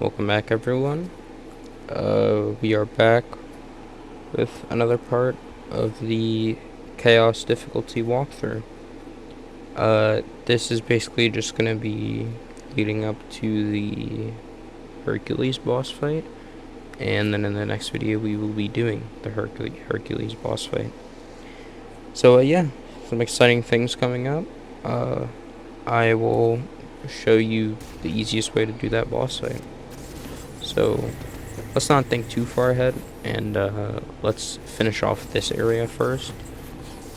Welcome back, everyone. We are back with another part of the Chaos difficulty walkthrough. This is basically just going to be leading up to the Hercules boss fight, and then in the next video we will be doing the Hercules boss fight. So, yeah, some exciting things coming up. I will show you the easiest way to do that boss fight. So, let's not think too far ahead, and let's finish off this area first,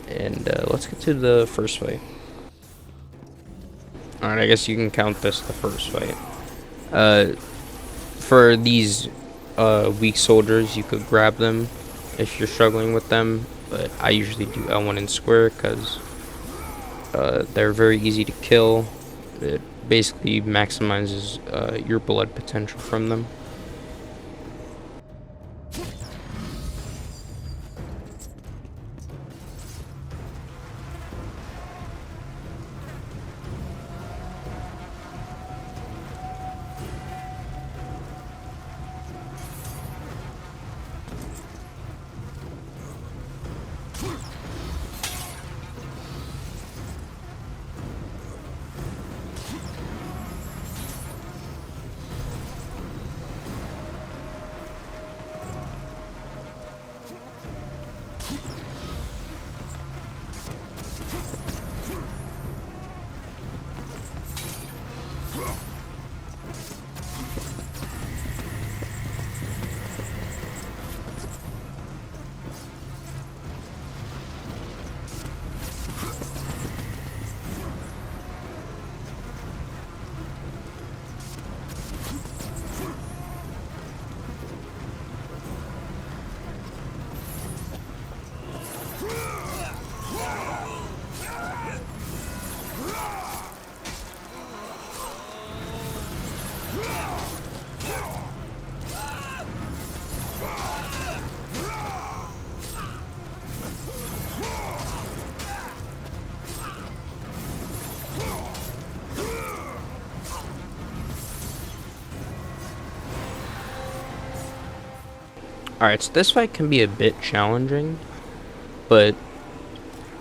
and let's get to the first fight. Alright, I guess you can count this the first fight. For these weak soldiers, you could grab them if you're struggling with them, but I usually do L1 and square because they're very easy to kill. It basically maximizes your blood potential from them. Alright, so this fight can be a bit challenging, but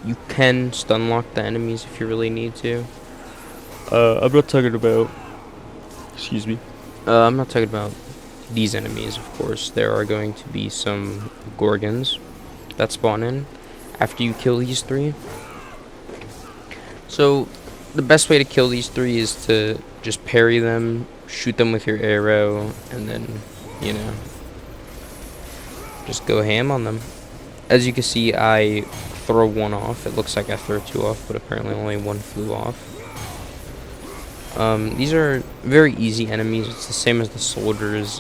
you can stun lock the enemies if you really need to. I'm not talking about... Excuse me. I'm not talking about these enemies, of course. There are going to be some Gorgons that spawn in after you kill these three. So, the best way to kill these three is to just parry them, shoot them with your arrow, and then, you know, just go ham on them. As you can see, I throw one off. It looks like I throw two off, but apparently only one flew off. These are very easy enemies. It's the same as the soldiers,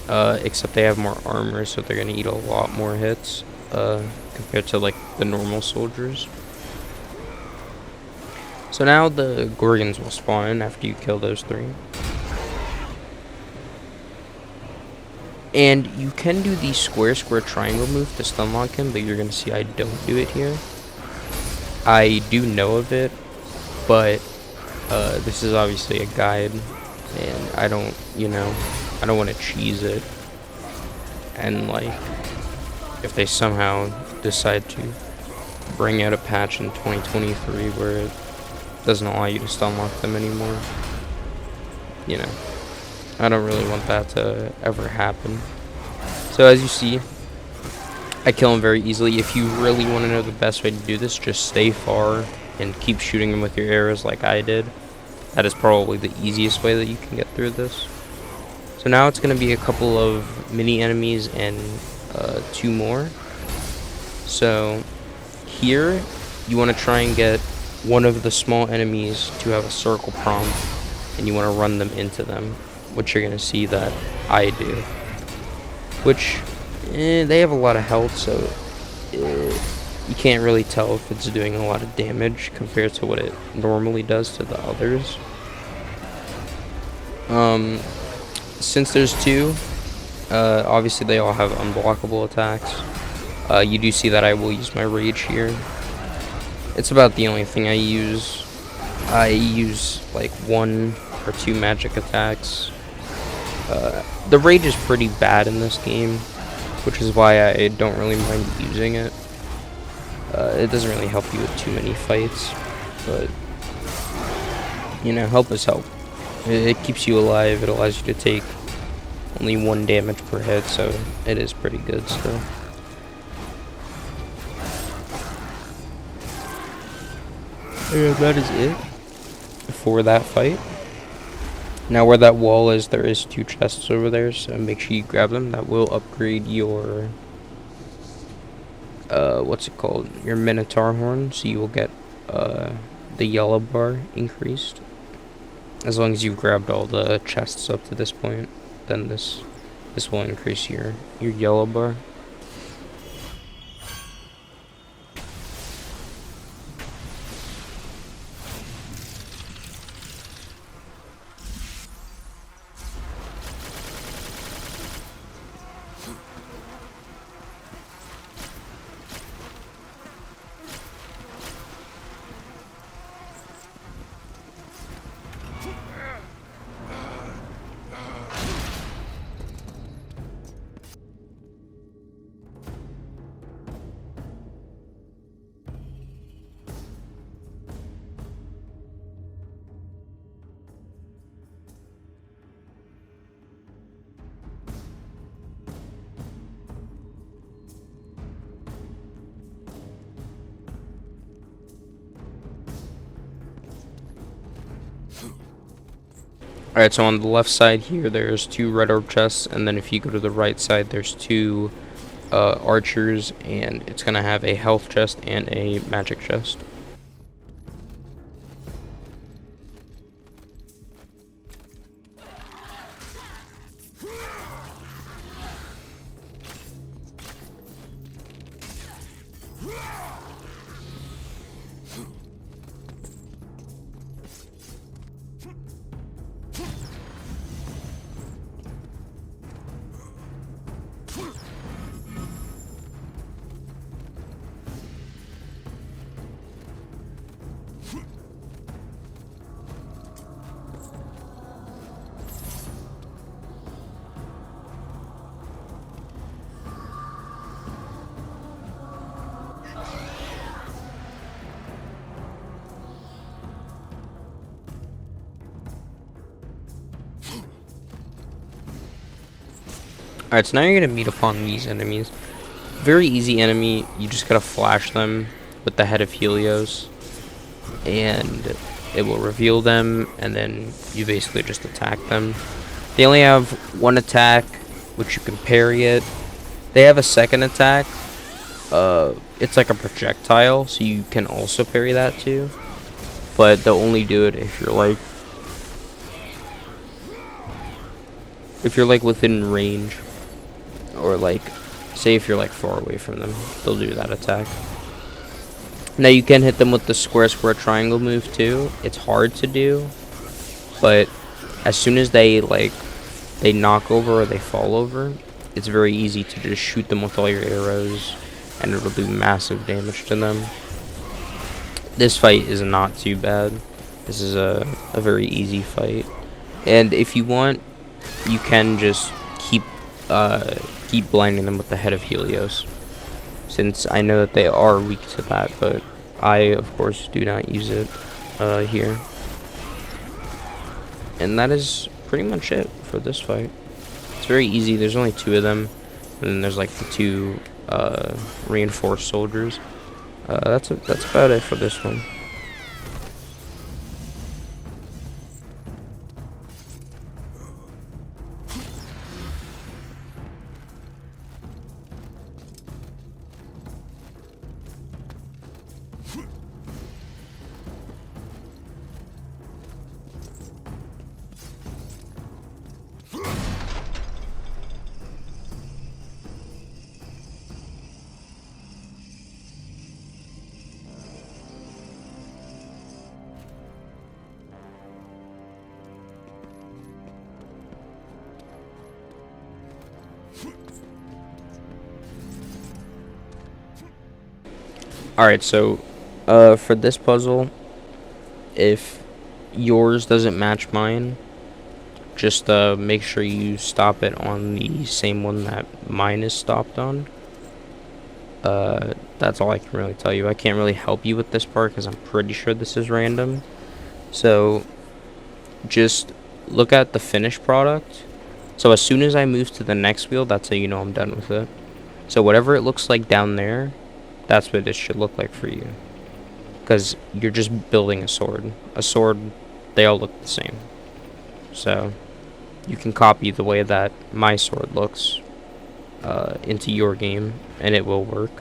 except they have more armor, so they're gonna eat a lot more hits compared to like the normal soldiers. So now the Gorgons will spawn after you kill those three. And you can do the square triangle move to stun lock him, but you're going to see I don't do it here. I do know of it, but this is obviously a guide, and I don't, you know, I don't want to cheese it. And like, if they somehow decide to bring out a patch in 2023 where it doesn't allow you to stun lock them anymore, you know, I don't really want that to ever happen. So as you see, I kill him very easily. If you really want to know the best way to do this, just stay far and keep shooting him with your arrows like I did. That is probably the easiest way that you can get through this. So now it's going to be a couple of mini enemies and two more. So here, you want to try and get one of the small enemies to have a circle prompt, and you want to run them into them, which you're going to see that I do. Which, they have a lot of health, so you can't really tell if it's doing a lot of damage compared to what it normally does to the others. Since there's two, obviously they all have unblockable attacks. You do see that I will use my rage here. It's about the only thing I use. I use like 1 or 2 magic attacks The rage is pretty bad in this game, which is why I don't really mind using it. It doesn't really help you with too many fights, but you know, help is help. It keeps you alive. It allows you to take only 1 damage per hit, so it is pretty good still. And that is it for that fight. Now where that wall is, there is 2 chests over there, so make sure you grab them. That will upgrade your what's it called? Your Minotaur horn, so you will get the yellow bar increased. As long as you've grabbed all the chests up to this point, then this will increase your yellow bar. Alright, so on the left side here, there's 2 red orb chests, and then if you go to the right side, there's 2 archers, and it's going to have a health chest and a magic chest. Alright, so now you're going to meet upon these enemies. Very easy enemy. You just got to flash them with the head of Helios, and it will reveal them, and then you basically just attack them. They only have 1 attack, which you can parry it. They have a second attack. It's like a projectile, so you can also parry that too. But they'll only do it if you're like within range, or like say if you're like far away from them, they'll do that attack. Now you can hit them with the square square triangle move too. It's hard to do, but as soon as they knock over or they fall over, it's very easy to just shoot them with all your arrows, and it'll do massive damage to them. This fight is not too bad. This is a very easy fight, and if you want, you can just keep blinding them with the head of Helios, since I know that they are weak to that, but I of course do not use it here. And that is pretty much it for this fight. It's very easy. There's only 2 of them, and then there's like the 2 reinforced soldiers. That's about it for this one. Alright, so for this puzzle, if yours doesn't match mine, Just make sure you stop it on the same one that mine is stopped on. That's all I can really tell you. I can't really help you with this part because I'm pretty sure this is random. So just look at the finished product. So as soon as I move to the next wheel, that's how you know I'm done with it. So whatever it looks like down there, that's what it should look like for you. Because you're just building a sword. A sword, they all look the same. So you can copy the way that my sword looks into your game, and it will work.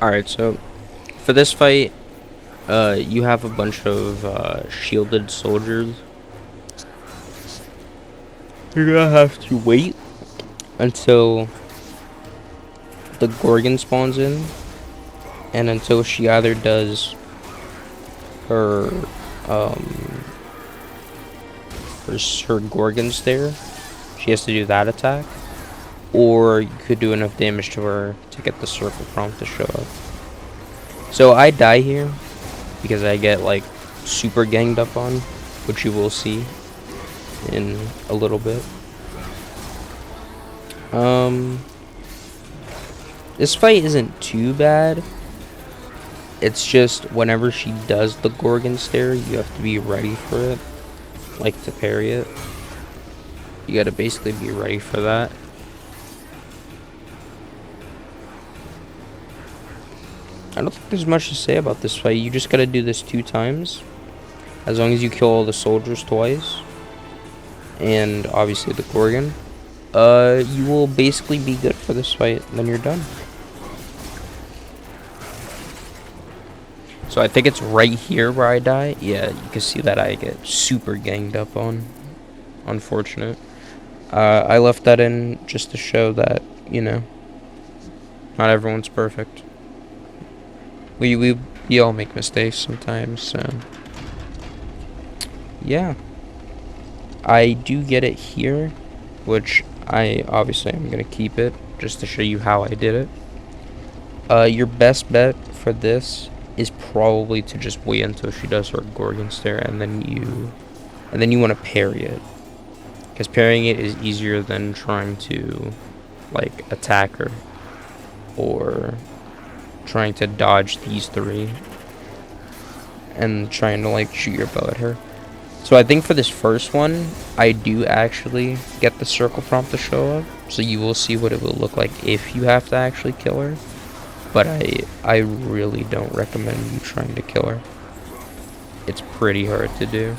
Alright, so for this fight, you have a bunch of shielded soldiers. You're gonna have to wait until the Gorgon spawns in, and until she either does her her Gorgon stare, she has to do that attack, or you could do enough damage to her to get the circle prompt to show up. So I die here because I get like super ganged up on, which you will see in a little bit. This fight isn't too bad. It's just whenever she does the Gorgon stare, you have to be ready for it, like to parry it. You gotta basically be ready for that. I don't think there's much to say about this fight. You just gotta do this 2 times. As long as you kill all the soldiers twice. And obviously the Gorgon. You will basically be good for this fight. Then you're done. So I think it's right here where I die. Yeah, you can see that I get super ganged up on. Unfortunate. I left that in just to show that, you know, not everyone's perfect. We all make mistakes sometimes, so yeah. I do get it here, which I obviously am gonna keep it just to show you how I did it. Your best bet for this is probably to just wait until she does her Gorgon stare, and then you want to parry it, because parrying it is easier than trying to like attack her or trying to dodge these 3 and trying to like shoot your bow at her. So I think for this first one, I do actually get the circle prompt to show up. So you will see what it will look like if you have to actually kill her. But I really don't recommend you trying to kill her. It's pretty hard to do.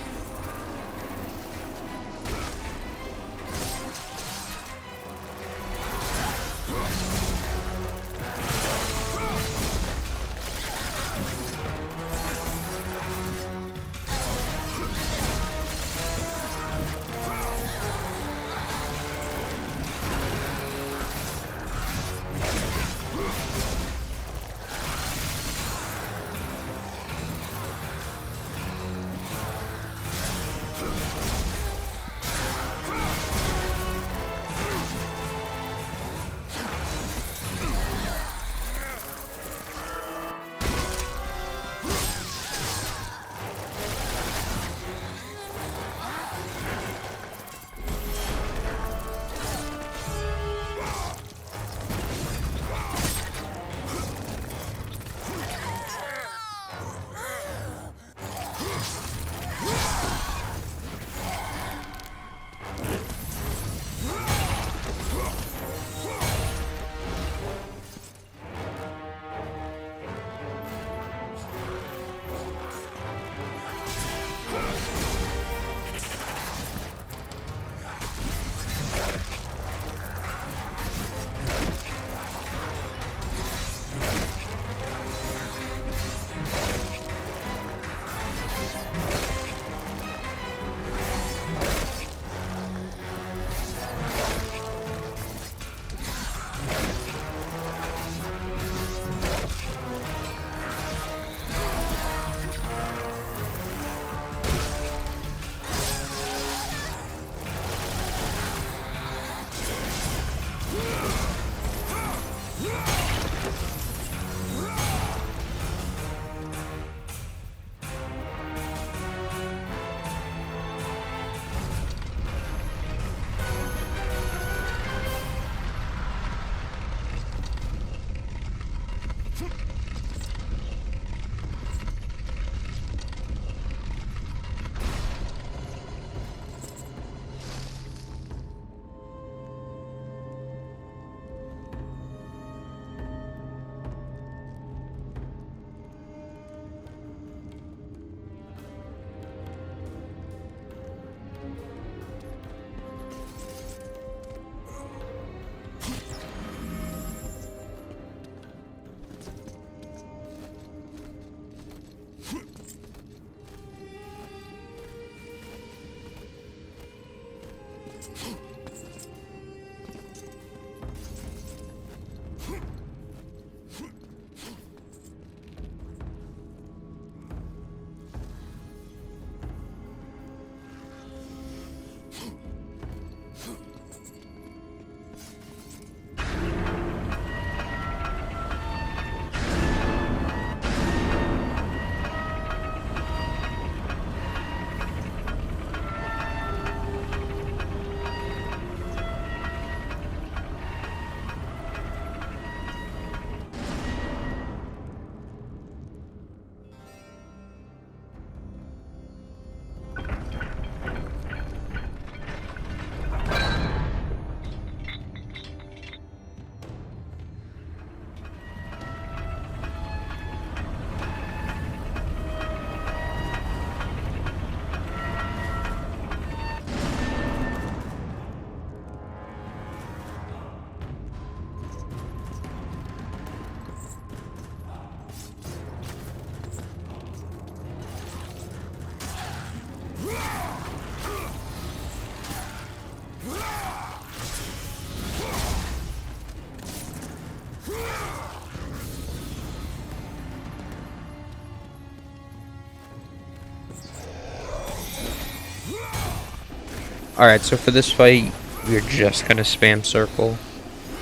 Alright, so for this fight, we're just gonna spam circle.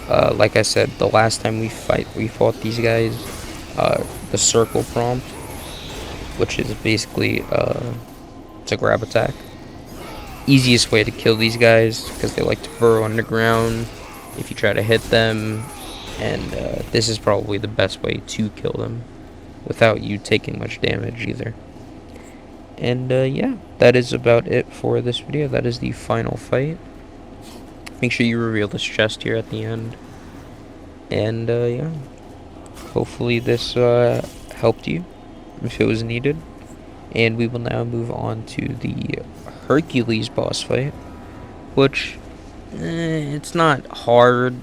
Like I said, the last time we fought these guys, the circle prompt, which is basically, it's a grab attack. Easiest way to kill these guys, because they like to burrow underground if you try to hit them, and this is probably the best way to kill them, without you taking much damage either. And yeah, that is about it for this video. That is the final fight. Make sure you reveal this chest here at the end. And yeah, hopefully this helped you if it was needed. And we will now move on to the Hercules boss fight, which it's not hard,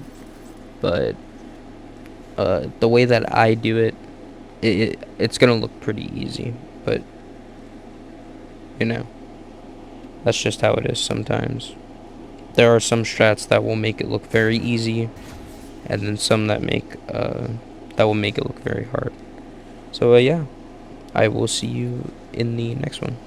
but the way that I do it, it's gonna look pretty easy. But you know, that's just how it is sometimes. There are some strats that will make it look very easy, and then some that that will make it look very hard. So yeah, I will see you in the next one.